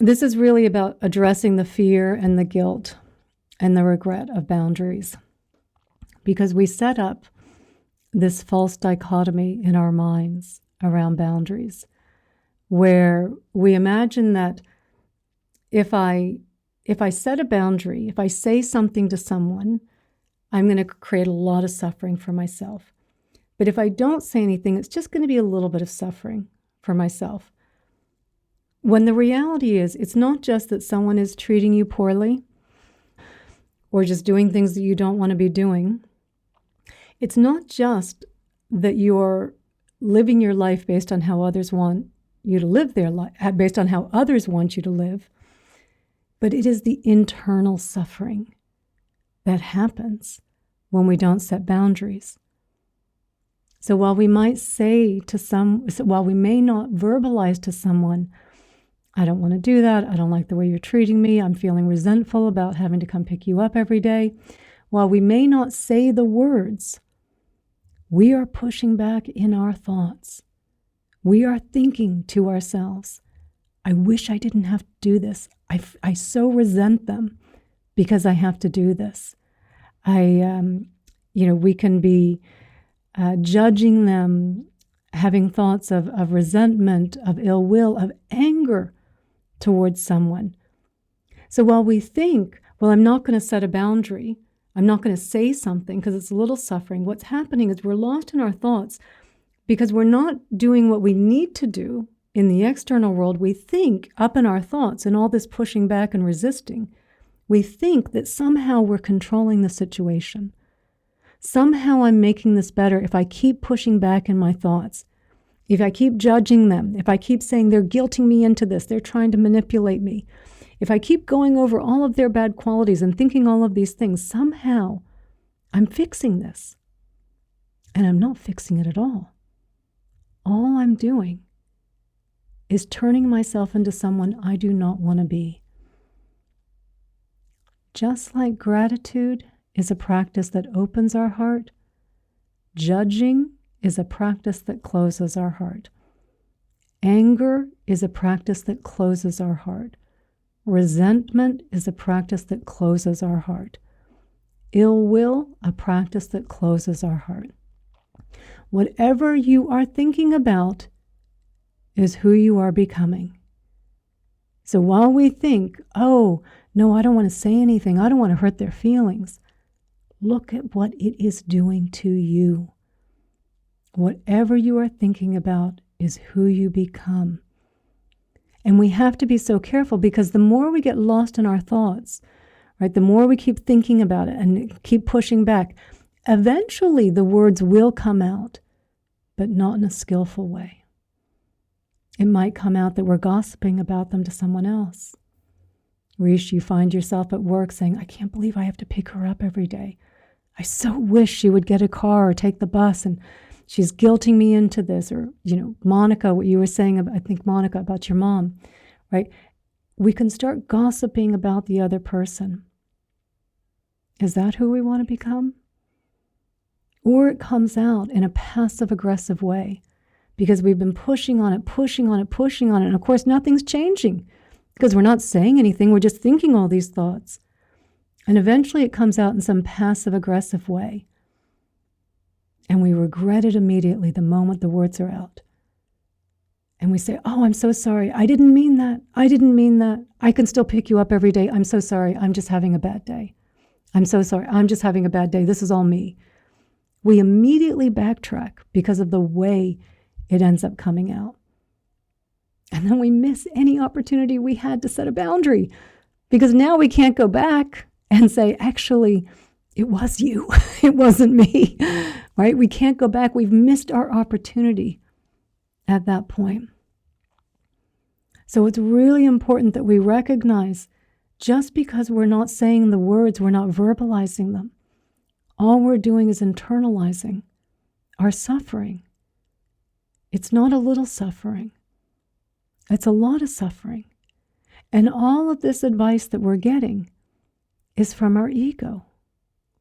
This is really about addressing the fear and the guilt and the regret of boundaries, because we set up this false dichotomy in our minds around boundaries, where we imagine that if I set a boundary, if I say something to someone, I'm going to create a lot of suffering for myself. But if I don't say anything, it's just going to be a little bit of suffering for myself. When the reality is, it's not just that someone is treating you poorly or just doing things that you don't want to be doing. It's not just that you're living your life based on how others want you to live their life, based on how others want you to live, but it is the internal suffering that happens when we don't set boundaries. So while we might while we may not verbalize to someone, I don't want to do that, I don't like the way you're treating me, I'm feeling resentful about having to come pick you up every day, while we may not say the words, we are pushing back in our thoughts. We are thinking to ourselves, I wish I didn't have to do this. I so resent them because I have to do this. We can be judging them, having thoughts of resentment, of ill will, of anger towards someone. So while we think, well, I'm not going to set a boundary, I'm not going to say something because it's a little suffering, what's happening is we're lost in our thoughts because we're not doing what we need to do in the external world. We think up in our thoughts and all this pushing back and resisting. We think that somehow we're controlling the situation. Somehow I'm making this better if I keep pushing back in my thoughts. If I keep judging them, if I keep saying they're guilting me into this, they're trying to manipulate me. If I keep going over all of their bad qualities and thinking all of these things, somehow I'm fixing this. And I'm not fixing it at all. All I'm doing is turning myself into someone I do not want to be. Just like gratitude is a practice that opens our heart, judging is a practice that closes our heart. Anger is a practice that closes our heart. Resentment is a practice that closes our heart. Ill will, a practice that closes our heart. Whatever you are thinking about is who you are becoming. So while we think, oh, no, I don't want to say anything, I don't want to hurt their feelings, look at what it is doing to you. Whatever you are thinking about is who you become. And we have to be so careful because the more we get lost in our thoughts, right, the more we keep thinking about it and keep pushing back, eventually the words will come out, but not in a skillful way. It might come out that we're gossiping about them to someone else. Rish, you find yourself at work saying, I can't believe I have to pick her up every day. I so wish she would get a car or take the bus, and she's guilting me into this. Or, Monica, what you were saying, I think, Monica, about your mom, right? We can start gossiping about the other person. Is that who we want to become? Or it comes out in a passive-aggressive way because we've been pushing on it. And of course, nothing's changing because we're not saying anything. We're just thinking all these thoughts. And eventually it comes out in some passive-aggressive way. And we regret it immediately the moment the words are out. And we say, oh, I'm so sorry. I didn't mean that. I can still pick you up every day. I'm so sorry. I'm just having a bad day. I'm so sorry. I'm just having a bad day. This is all me. We immediately backtrack because of the way it ends up coming out. And then we miss any opportunity we had to set a boundary because now we can't go back and say, actually, it was you. It wasn't me, right? We can't go back. We've missed our opportunity at that point. So it's really important that we recognize just because we're not saying the words, we're not verbalizing them, all we're doing is internalizing our suffering. It's not a little suffering. It's a lot of suffering. And all of this advice that we're getting is from our ego.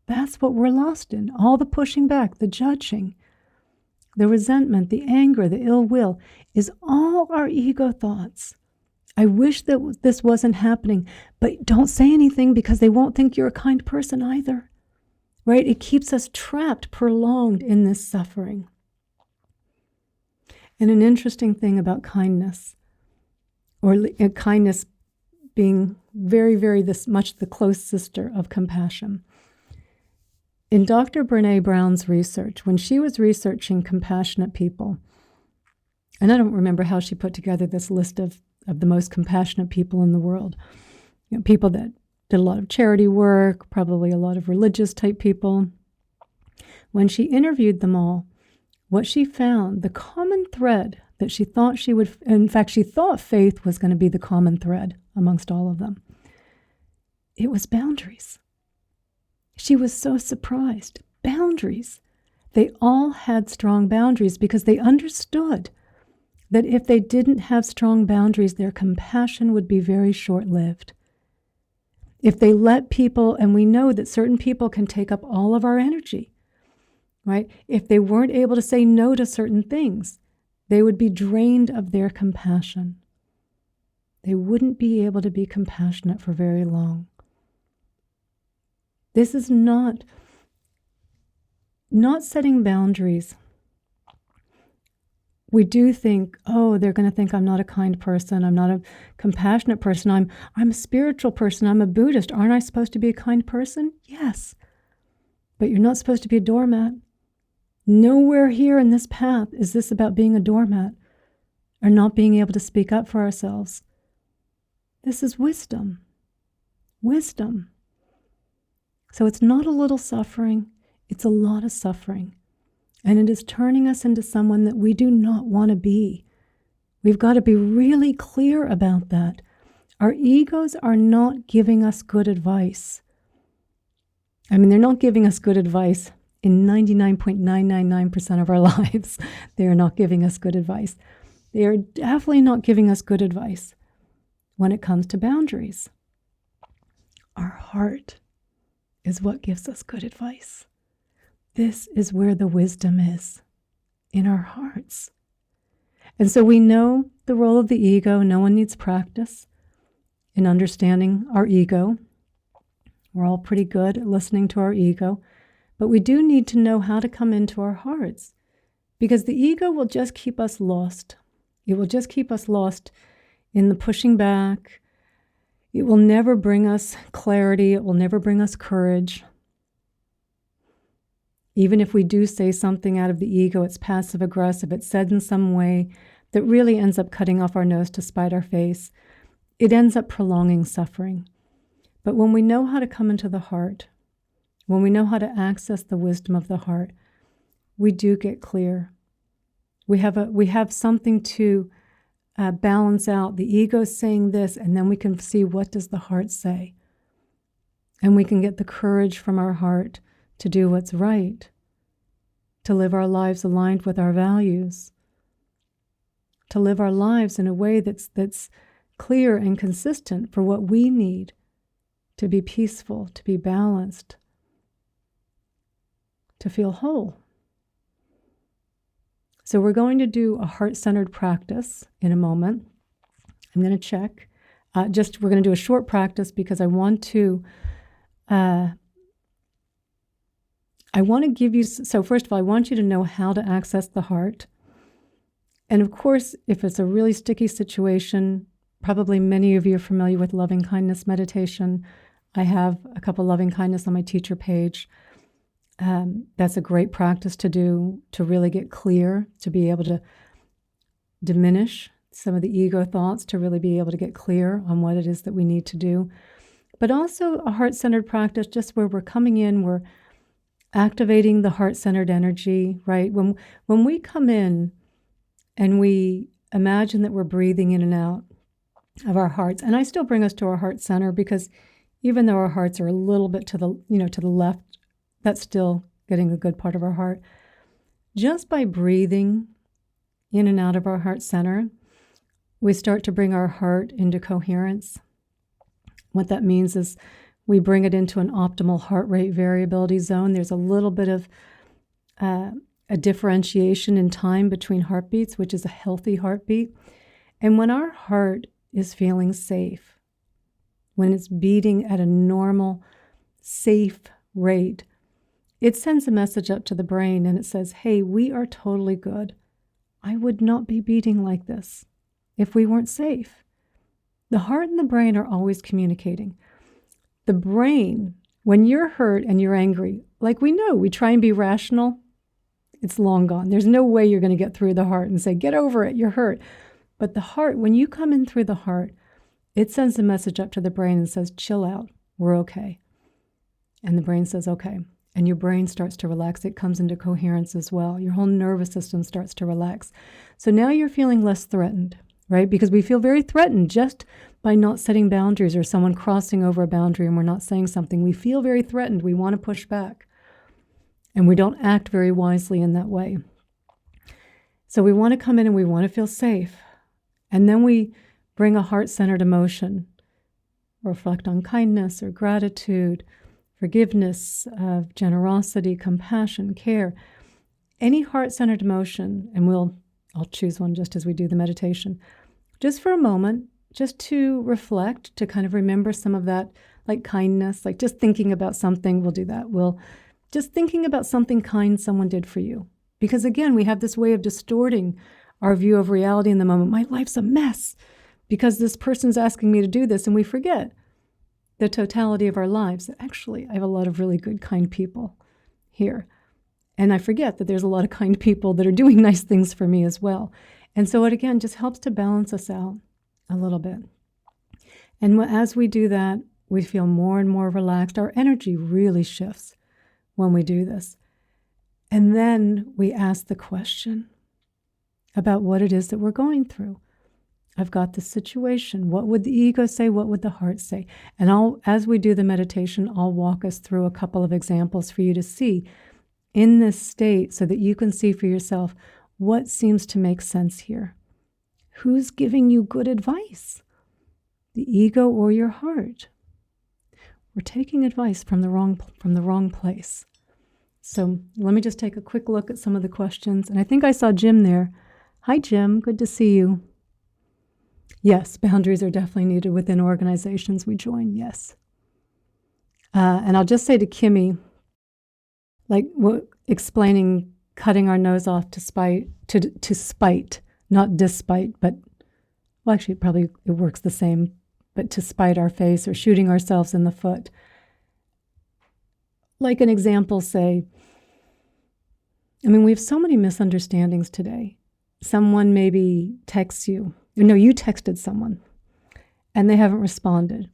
That's what we're lost in. All the pushing back, the judging, the resentment, the anger, the ill will is all our ego thoughts I wish that this wasn't happening, but don't say anything because they won't think you're a kind person either, right? It keeps us trapped, prolonged in this suffering. And an interesting thing about kindness, or kindness being very, very much the close sister of compassion. In Dr. Brene Brown's research, when she was researching compassionate people, and I don't remember how she put together this list of the most compassionate people in the world, people that did a lot of charity work, probably a lot of religious type people. When she interviewed them all, what she found, the common thread that she thought she would, in fact, she thought faith was going to be the common thread amongst all of them. It was boundaries. She was so surprised. Boundaries. They all had strong boundaries because they understood that if they didn't have strong boundaries, their compassion would be very short-lived. If they let people, and we know that certain people can take up all of our energy, right? If they weren't able to say no to certain things, they would be drained of their compassion. They wouldn't be able to be compassionate for very long. This is not setting boundaries. We do think, oh, they're going to think I'm not a kind person. I'm not a compassionate person. I'm a spiritual person. I'm a Buddhist. Aren't I supposed to be a kind person? Yes. But you're not supposed to be a doormat. Nowhere here in this path is this about being a doormat or not being able to speak up for ourselves. This is wisdom. Wisdom. So it's not a little suffering, it's a lot of suffering. And it is turning us into someone that we do not want to be. We've got to be really clear about that. Our egos are not giving us good advice. I mean, they're not giving us good advice in 99.999% of our lives. They are not giving us good advice. They are definitely not giving us good advice when it comes to boundaries. Our heart is what gives us good advice. This is where the wisdom is, in our hearts. And so we know the role of the ego. No one needs practice in understanding our ego. We're all pretty good at listening to our ego, but we do need to know how to come into our hearts, because the ego will just keep us lost. It will just keep us lost in the pushing back. It will never bring us clarity. It will never bring us courage. Even if we do say something out of the ego, it's passive aggressive. It's said in some way that really ends up cutting off our nose to spite our face. It ends up prolonging suffering. But when we know how to come into the heart, when we know how to access the wisdom of the heart, we do get clear. We have something to balance out. The ego saying this, and then we can see, what does the heart say? And we can get the courage from our heart to do what's right, to live our lives aligned with our values, to live our lives in a way that's clear and consistent for what we need to be peaceful, to be balanced, to feel whole. So we're going to do a heart-centered practice in a moment. I'm going to check. We're going to do a short practice because I want to give you, so first of all, I want you to know how to access the heart. And of course, if it's a really sticky situation, probably many of you are familiar with loving kindness meditation. I have a couple loving kindness on my teacher page. That's a great practice to do, to really get clear, to be able to diminish some of the ego thoughts, to really be able to get clear on what it is that we need to do. But also a heart-centered practice, just where we're coming in, we're activating the heart-centered energy, right? When we come in and we imagine that we're breathing in and out of our hearts, and I still bring us to our heart center, because even though our hearts are a little bit to the left, that's still getting a good part of our heart. Just by breathing in and out of our heart center, we start to bring our heart into coherence. What that means is we bring it into an optimal heart rate variability zone. There's a little bit of a differentiation in time between heartbeats, which is a healthy heartbeat. And when our heart is feeling safe, when it's beating at a normal, safe rate, it sends a message up to the brain and it says, hey, we are totally good. I would not be beating like this if we weren't safe. The heart and the brain are always communicating. The brain, when you're hurt and you're angry, like we know, we try and be rational, it's long gone. There's no way you're going to get through the heart and say, get over it, you're hurt. But the heart, when you come in through the heart, it sends a message up to the brain and says, chill out, we're okay. And the brain says, okay. And your brain starts to relax. It comes into coherence as well. Your whole nervous system starts to relax. So now you're feeling less threatened, right? Because we feel very threatened just by not setting boundaries or someone crossing over a boundary and we're not saying something. We feel very threatened. We want to push back. And we don't act very wisely in that way. So we want to come in and we want to feel safe. And then we bring a heart-centered emotion, reflect on kindness or gratitude, forgiveness, generosity, compassion, care, any heart-centered emotion, and I'll choose one just as we do the meditation, just for a moment, just to reflect, to kind of remember some of that, like kindness, like just thinking about something, we'll do that. Just thinking about something kind someone did for you. Because again, we have this way of distorting our view of reality in the moment. My life's a mess because this person's asking me to do this, and we forget the totality of our lives. Actually, I have a lot of really good, kind people here. And I forget that there's a lot of kind people that are doing nice things for me as well. And so it, again, just helps to balance us out a little bit. And as we do that, we feel more and more relaxed. Our energy really shifts when we do this. And then we ask the question about what it is that we're going through. I've got this situation. What would the ego say? What would the heart say? And as we do the meditation, I'll walk us through a couple of examples for you to see in this state so that you can see for yourself what seems to make sense here. Who's giving you good advice? The ego or your heart? We're taking advice from the wrong place. So let me just take a quick look at some of the questions. And I think I saw Jim there. Hi, Jim. Good to see you. Yes, boundaries are definitely needed within organizations we join, yes. And I'll just say to Kimmy, like explaining cutting our nose off to spite, not despite, but, well, actually, it works the same, but to spite our face or shooting ourselves in the foot. Like an example, say, we have so many misunderstandings today. Someone maybe texts you. No, you texted someone and they haven't responded.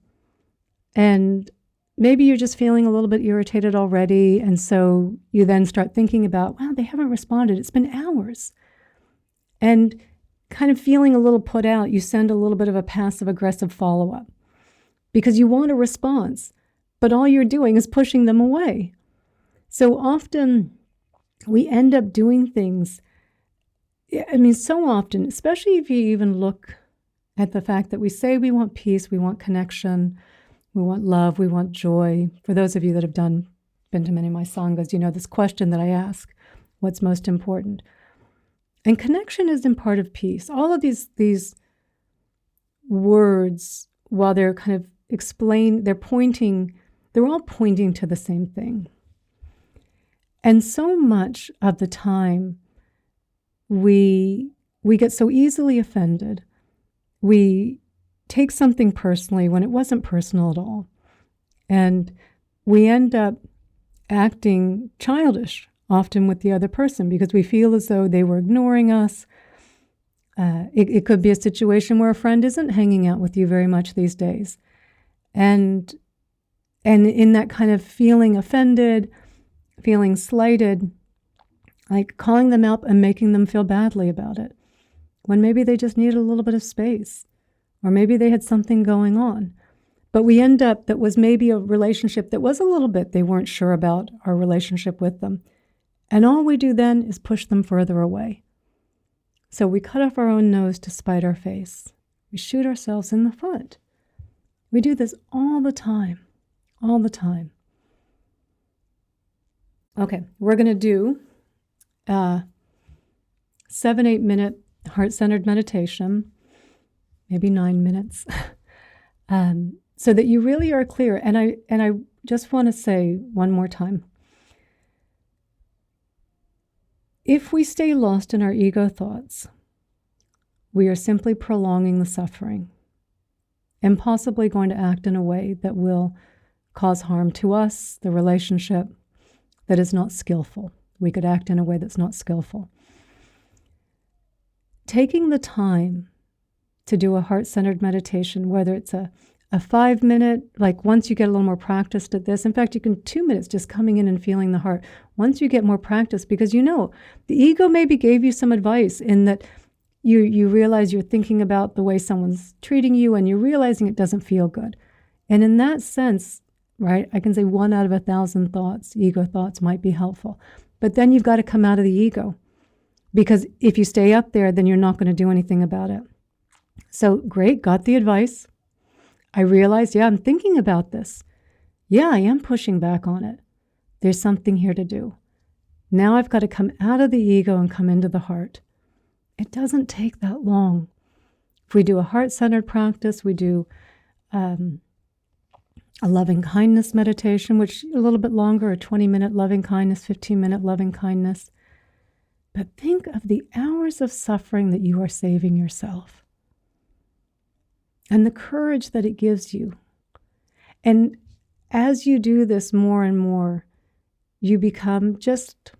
And maybe you're just feeling a little bit irritated already. And so you then start thinking about, wow, they haven't responded. It's been hours. And kind of feeling a little put out, you send a little bit of a passive-aggressive follow-up because you want a response, but all you're doing is pushing them away. So often we end up doing things. So often, especially if you even look at the fact that we say we want peace, we want connection, we want love, we want joy. For those of you that have been to many of my sanghas, you know this question that I ask, what's most important? And connection is in part of peace. All of these words, while they're kind of they're all pointing to the same thing. And so much of the time, we get so easily offended. We take something personally when it wasn't personal at all. And we end up acting childish, often with the other person, because we feel as though they were ignoring us. It could be a situation where a friend isn't hanging out with you very much these days. And in that kind of feeling offended, feeling slighted, like calling them up and making them feel badly about it, when maybe they just needed a little bit of space, or maybe they had something going on. But we end up, that was maybe a relationship that was a little bit, they weren't sure about our relationship with them. And all we do then is push them further away. So we cut off our own nose to spite our face. We shoot ourselves in the foot. We do this all the time, all the time. Okay, we're going to do 7-8 minute heart-centered meditation. maybe 9 minutes, so that you really are clear. And I just want to say one more time, if we stay lost in our ego thoughts, we are simply prolonging the suffering and possibly going to act in a way that will cause harm to us, the relationship, that is not skillful. We could act in a way that's not skillful. Taking the time to do a heart-centered meditation, whether it's a 5-minute, like once you get a little more practiced at this, in fact, you can 2 minutes just coming in and feeling the heart. Once you get more practice, because the ego maybe gave you some advice in that you realize you're thinking about the way someone's treating you and you're realizing it doesn't feel good. And in that sense, right, I can say 1 out of 1,000 thoughts, ego thoughts, might be helpful. But then you've got to come out of the ego, because if you stay up there, then you're not going to do anything about it. So great, got the advice. I realized, I'm thinking about this. Yeah, I am pushing back on it. There's something here to do. Now I've got to come out of the ego and come into the heart. It doesn't take that long. If we do a heart-centered practice, we do a loving kindness meditation, which a little bit longer, a 20-minute loving kindness, 15-minute loving kindness. But think of the hours of suffering that you are saving yourself and the courage that it gives you. And as you do this more and more, you become, just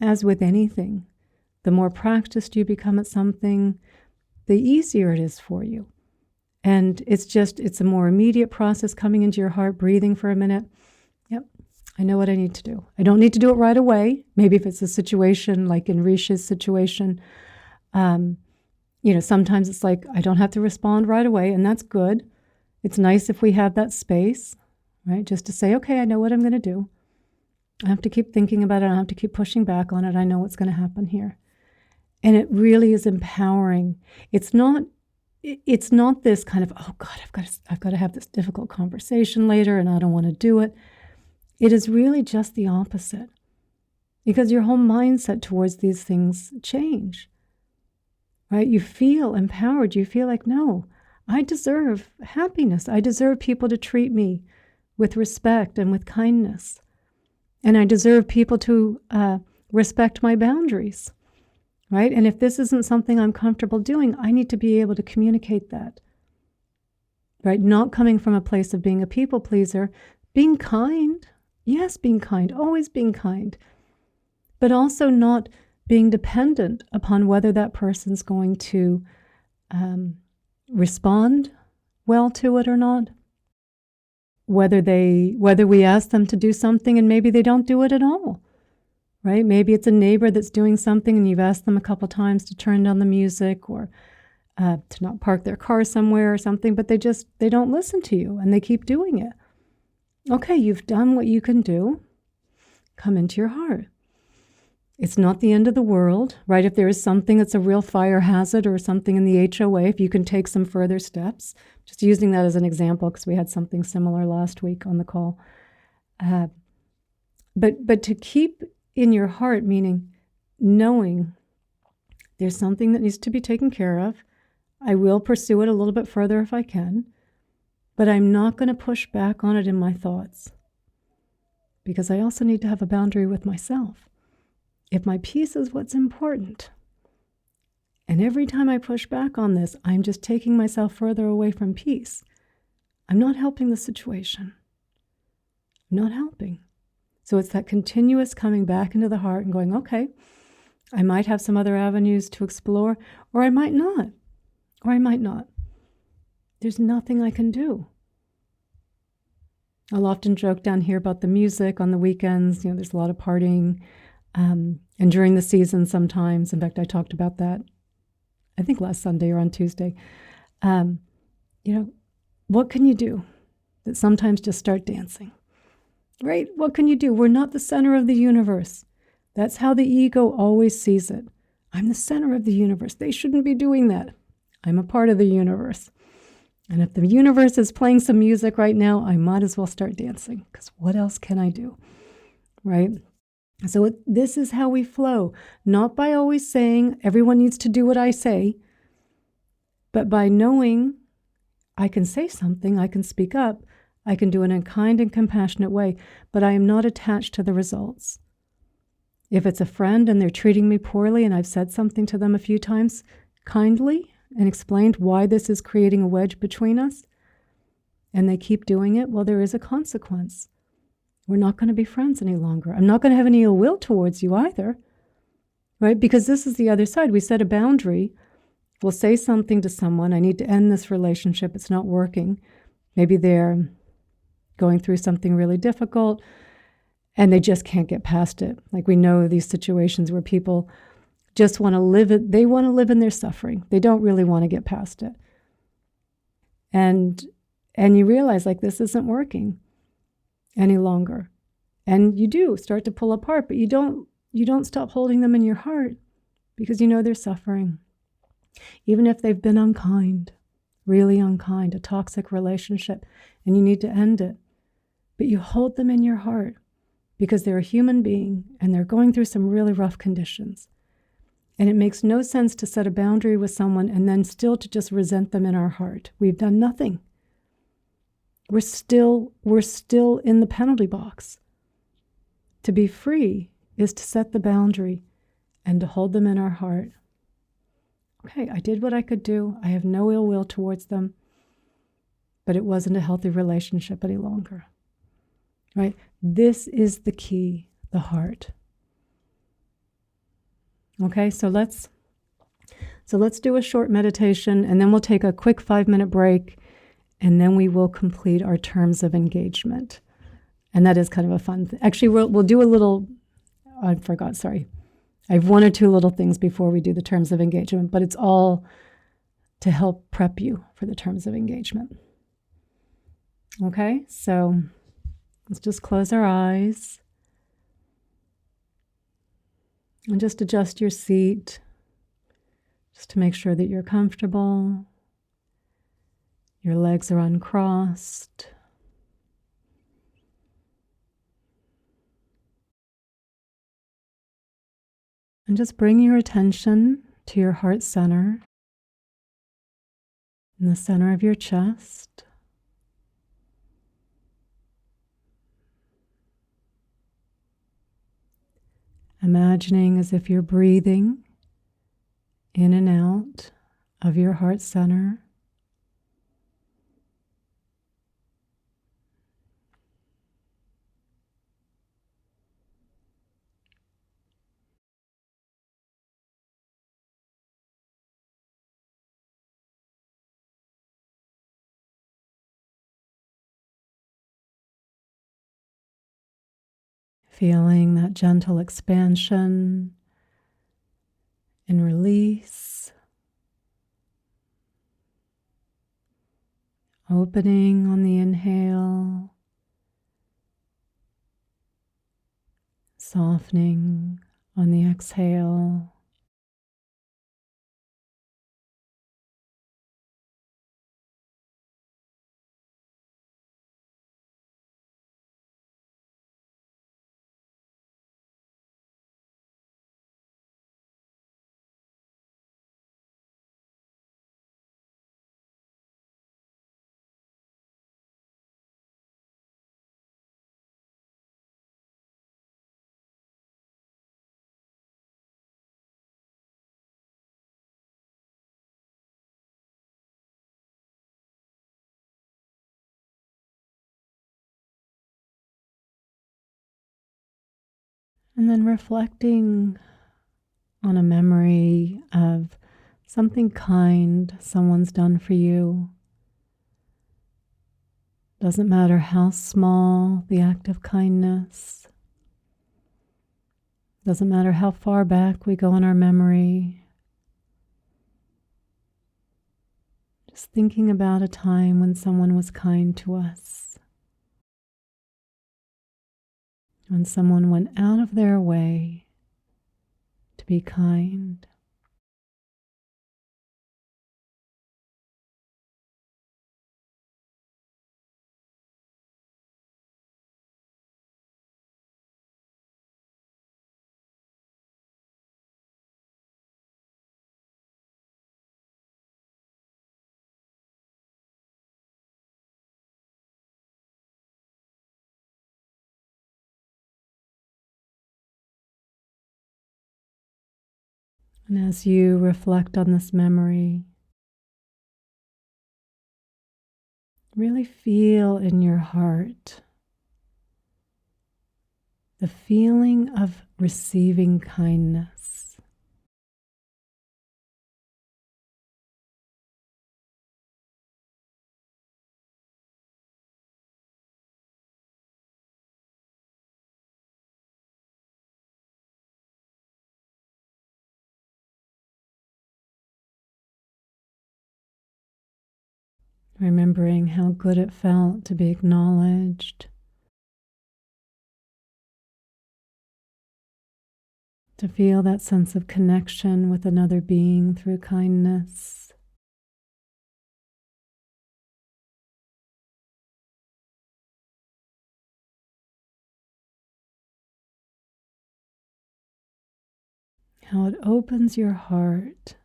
as with anything, the more practiced you become at something, the easier it is for you. And it's a more immediate process, coming into your heart, breathing for a minute. Yep, I know what I need to do. I don't need to do it right away. Maybe if it's a situation like in Risha's situation, sometimes it's like I don't have to respond right away, and that's good. It's nice if we have that space, right? Just to say, okay, I know what I'm going to do. I have to keep thinking about it. I have to keep pushing back on it. I know what's going to happen here. And it really is empowering. It's not this kind of, oh God, I've got to have this difficult conversation later and I don't want to do it. It is really just the opposite, because your whole mindset towards these things change, right? You feel empowered. You feel like, no, I deserve happiness. I deserve people to treat me with respect and with kindness. And I deserve people to respect my boundaries. Right? And if this isn't something I'm comfortable doing, I need to be able to communicate that. Right? Not coming from a place of being a people pleaser, being kind. Yes, being kind, always being kind. But also not being dependent upon whether that person's going to respond well to it or not. Whether we ask them to do something and maybe they don't do it at all. Right? Maybe it's a neighbor that's doing something and you've asked them a couple times to turn down the music or to not park their car somewhere or something, but they don't listen to you and they keep doing it. Okay, you've done what you can do. Come into your heart. It's not the end of the world, right? If there is something that's a real fire hazard or something in the HOA, if you can take some further steps, just using that as an example because we had something similar last week on the call. But to keep in your heart, meaning knowing there's something that needs to be taken care of. I will pursue it a little bit further if I can, but I'm not going to push back on it in my thoughts, because I also need to have a boundary with myself. If my peace is what's important, and every time I push back on this, I'm just taking myself further away from peace, I'm not helping the situation. I'm not helping. So it's that continuous coming back into the heart and going, okay, I might have some other avenues to explore, or I might not, There's nothing I can do. I'll often joke down here about the music on the weekends. There's a lot of partying, and during the season sometimes. In fact, I talked about that, I think last Sunday or on Tuesday. What can you do? That sometimes just start dancing. Right? What can you do? We're not the center of the universe. That's how the ego always sees it. I'm the center of the universe. They shouldn't be doing that. I'm a part of the universe. And if the universe is playing some music right now, I might as well start dancing, because what else can I do? Right? So this is how we flow, not by always saying everyone needs to do what I say, But by knowing I can say something, I can speak up, I can do it in a kind and compassionate way, but I am not attached to the results. If it's a friend and they're treating me poorly and I've said something to them a few times kindly and explained why this is creating a wedge between us, and they keep doing it, well, there is a consequence. We're not going to be friends any longer. I'm not going to have any ill will towards you either, right? Because this is the other side. We set a boundary. We'll say something to someone. I need to end this relationship. It's not working. Maybe they're going through something really difficult and they just can't get past it. Like we know these situations where people just want to live it. They want to live in their suffering. They don't really want to get past it. And you realize like this isn't working any longer. And you do start to pull apart, but you don't stop holding them in your heart because you know they're suffering. Even if they've been unkind, really unkind, a toxic relationship, and you need to end it. But you hold them in your heart because they're a human being and they're going through some really rough conditions. And it makes no sense to set a boundary with someone and then still to just resent them in our heart. We've done nothing. We're still in the penalty box. To be free is to set the boundary and to hold them in our heart. Okay, I did what I could do. I have no ill will towards them, but it wasn't a healthy relationship any longer. Right? This is the key, the heart. Okay, so let's do a short meditation and then we'll take a quick 5-minute break and then we will complete our terms of engagement. And that is kind of a fun thing. Actually, we'll do a little, I forgot, sorry. I have 1 or 2 little things before we do the terms of engagement, but it's all to help prep you for the terms of engagement. Okay, so let's just close our eyes and just adjust your seat just to make sure that you're comfortable. Your legs are uncrossed. And just bring your attention to your heart center, in the center of your chest. Imagining as if you're breathing in and out of your heart center. Feeling that gentle expansion and release. Opening on the inhale. Softening on the exhale. And then reflecting on a memory of something kind someone's done for you. Doesn't matter how small the act of kindness. Doesn't matter how far back we go in our memory. Just thinking about a time when someone was kind to us. When someone went out of their way to be kind. And as you reflect on this memory, really feel in your heart the feeling of receiving kindness. Remembering how good it felt to be acknowledged, to feel that sense of connection with another being through kindness. How it opens your heart.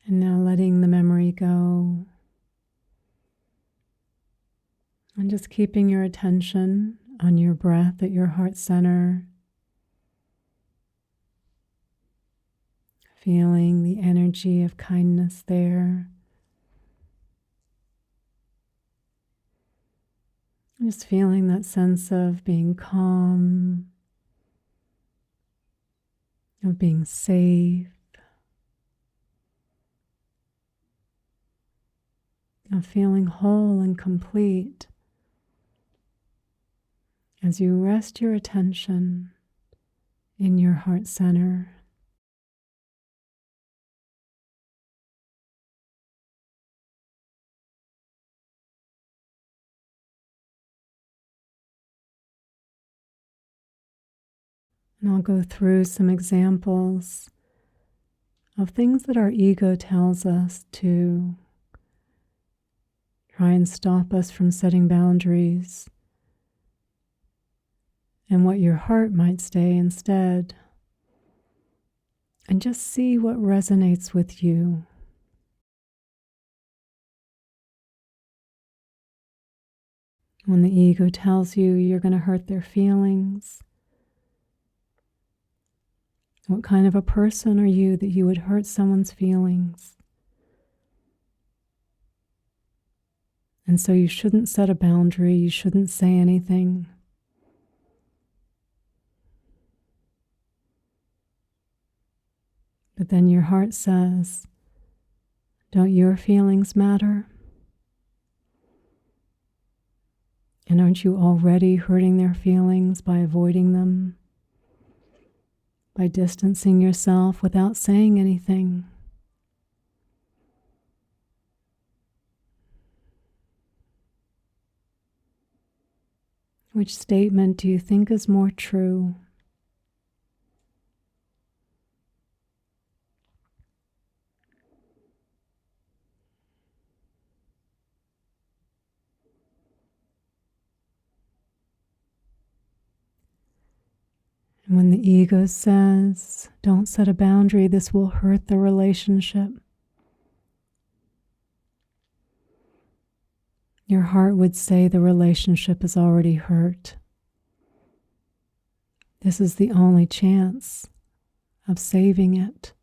And now letting the memory go. And just keeping your attention on your breath at your heart center. Feeling the energy of kindness there. Just feeling that sense of being calm, of being safe, of feeling whole and complete as you rest your attention in your heart center. And I'll go through some examples of things that our ego tells us to try and stop us from setting boundaries, and what your heart might say instead. And just see what resonates with you. When the ego tells you you're going to hurt their feelings, what kind of a person are you that you would hurt someone's feelings? And so you shouldn't set a boundary, you shouldn't say anything. But then your heart says, don't your feelings matter? And aren't you already hurting their feelings by avoiding them? By distancing yourself without saying anything? Which statement do you think is more true? And when the ego says, don't set a boundary, this will hurt the relationship, your heart would say the relationship is already hurt. This is the only chance of saving it.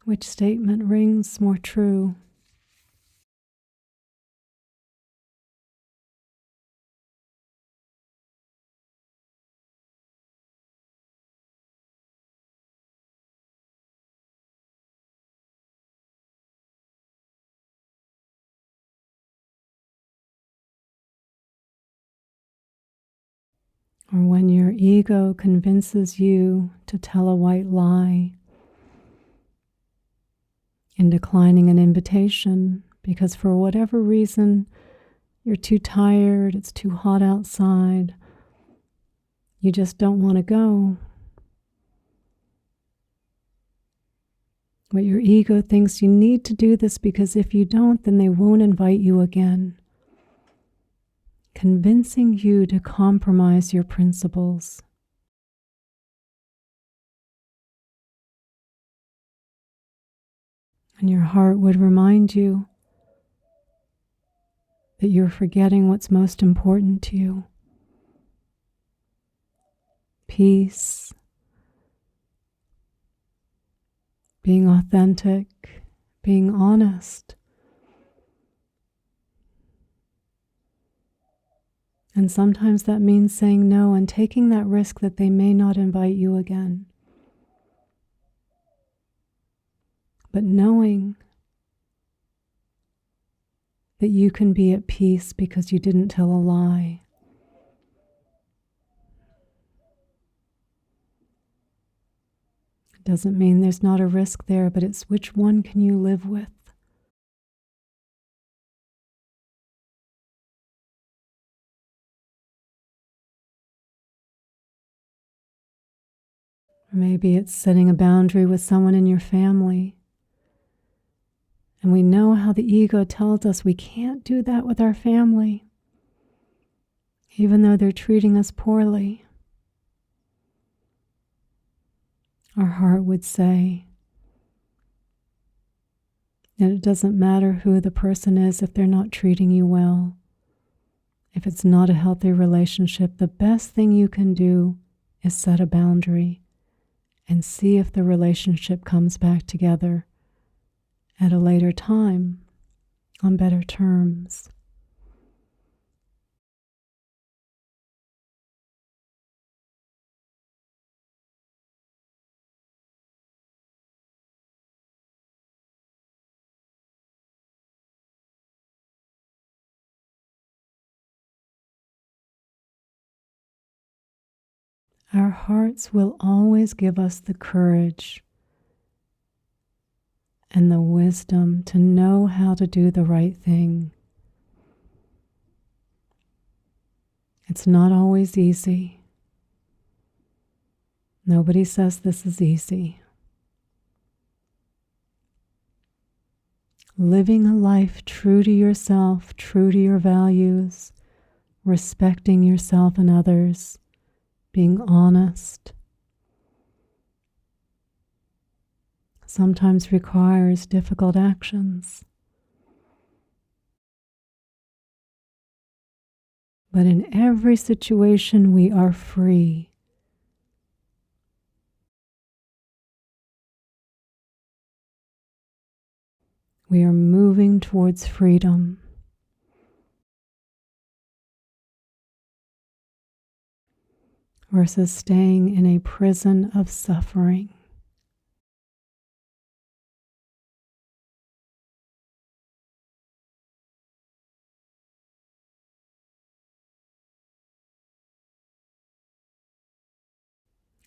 Which statement rings more true? Or when your ego convinces you to tell a white lie, in declining an invitation because for whatever reason you're too tired, it's too hot outside, you just don't want to go. But your ego thinks you need to do this because if you don't, then they won't invite you again, convincing you to compromise your principles. And your heart would remind you that you're forgetting what's most important to you. Peace, being authentic, being honest. And sometimes that means saying no and taking that risk that they may not invite you again. But knowing that you can be at peace because you didn't tell a lie. It doesn't mean there's not a risk there, but it's which one can you live with? Or maybe it's setting a boundary with someone in your family. And we know how the ego tells us we can't do that with our family, even though they're treating us poorly. Our heart would say that it doesn't matter who the person is if they're not treating you well. If it's not a healthy relationship, the best thing you can do is set a boundary and see if the relationship comes back together at a later time on better terms. Our hearts will always give us the courage and the wisdom to know how to do the right thing. It's not always easy. Nobody says this is easy. Living a life true to yourself, true to your values, respecting yourself and others, being honest, sometimes requires difficult actions. But in every situation, we are free. We are moving towards freedom. Versus staying in a prison of suffering.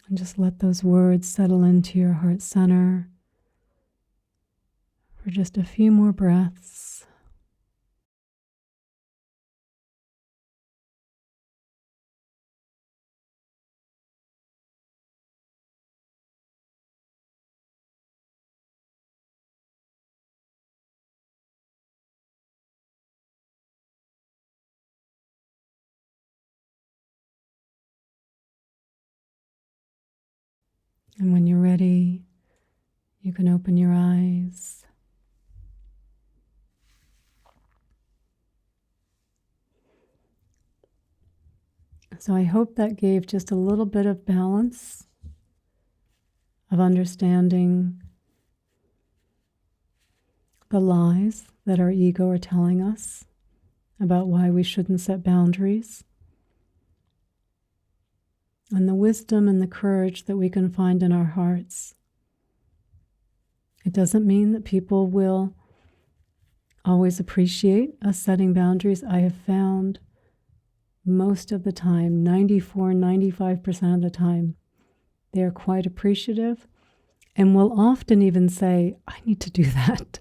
And just let those words settle into your heart center for just a few more breaths. And when you're ready, you can open your eyes. So I hope that gave just a little bit of balance, of understanding the lies that our ego are telling us about why we shouldn't set boundaries, and the wisdom and the courage that we can find in our hearts. It doesn't mean that people will always appreciate us setting boundaries. I have found most of the time, 94, 95% of the time, they are quite appreciative And we'll often even say, I need to do that.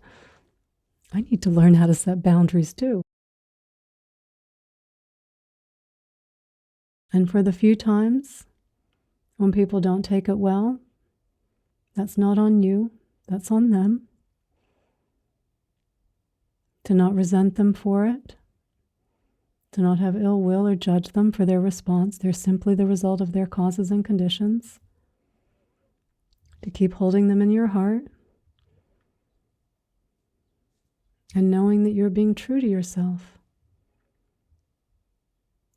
I need to learn how to set boundaries too. And for the few times when people don't take it well, that's not on you, that's on them. To not resent them for it, to not have ill will or judge them for their response. They're simply the result of their causes and conditions. To keep holding them in your heart and knowing that you're being true to yourself.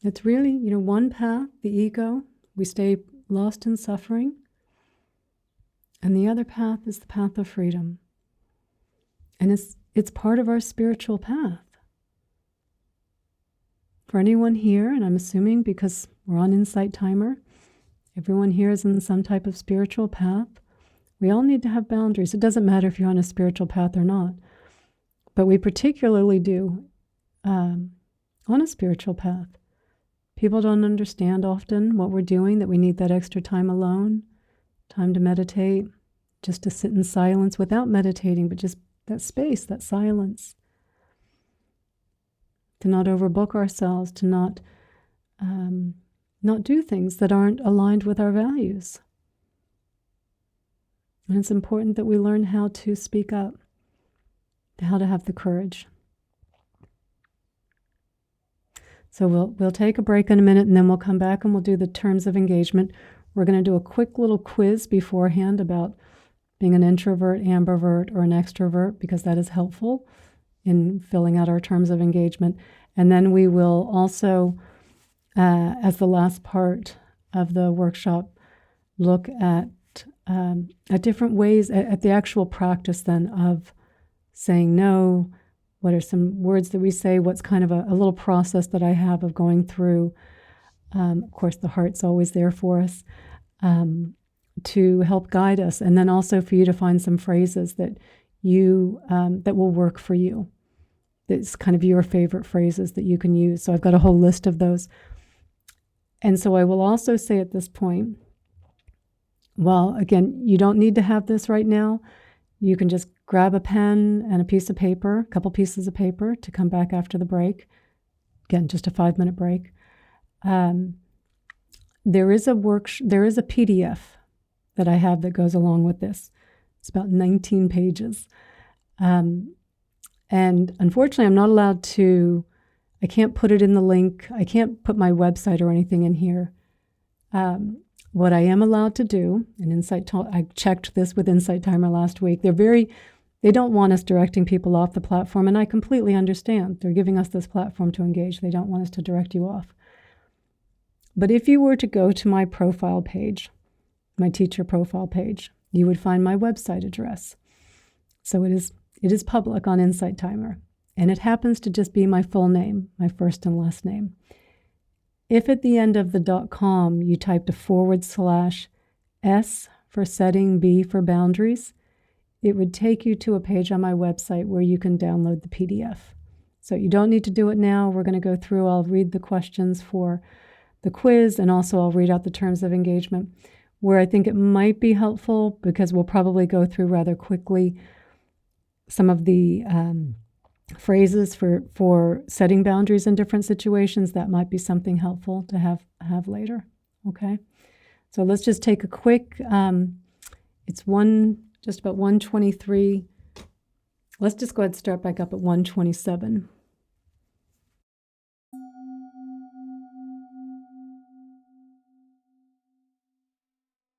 It's really, one path, the ego, we stay lost in suffering. And the other path is the path of freedom. And it's part of our spiritual path. For anyone here, and I'm assuming because we're on Insight Timer, everyone here is in some type of spiritual path. We all need to have boundaries. It doesn't matter if you're on a spiritual path or not. But we particularly do on a spiritual path. People don't understand often what we're doing, that we need that extra time alone, time to meditate, just to sit in silence without meditating, but just that space, that silence. To not overbook ourselves, to not do things that aren't aligned with our values. And it's important that we learn how to speak up, how to have the courage. So we'll take a break in a minute, and then we'll come back and we'll do the terms of engagement. We're going to do a quick little quiz beforehand about being an introvert, ambivert, or an extrovert, because that is helpful in filling out our terms of engagement. And then we will also, as the last part of the workshop, look at different ways, at the actual practice then of saying no. What are some words that we say? What's kind of a little process that I have of going through? Of course, the heart's always there for us to help guide us. And then also for you to find some phrases that that will work for you. That's kind of your favorite phrases that you can use. So I've got a whole list of those. And so I will also say at this point, well, again, you don't need to have this right now. You can just grab a pen and a piece of paper, a couple pieces of paper to come back after the break. Again, just a 5-minute break. There is a PDF that I have that goes along with this. It's about 19 pages. And unfortunately, I'm not allowed to, I can't put it in the link. I can't put my website or anything in here. What I am allowed to do, and I checked this with Insight Timer last week. They don't want us directing people off the platform, and I completely understand. They're giving us this platform to engage. They don't want us to direct you off. But if you were to go to my profile page, my teacher profile page, you would find my website address. So it is public on Insight Timer, and it happens to just be my full name, my first and last name. If at the end of the .com you typed a /S for setting, B for boundaries, it would take you to a page on my website where you can download the PDF. So you don't need to do it now. We're going to go through, I'll read the questions for the quiz, and also I'll read out the terms of engagement. Where I think it might be helpful, because we'll probably go through rather quickly some of the phrases for setting boundaries in different situations, that might be something helpful to have later. Okay, so let's just take a quick. It's just about 1:23. Let's just go ahead and start back up at 1:27.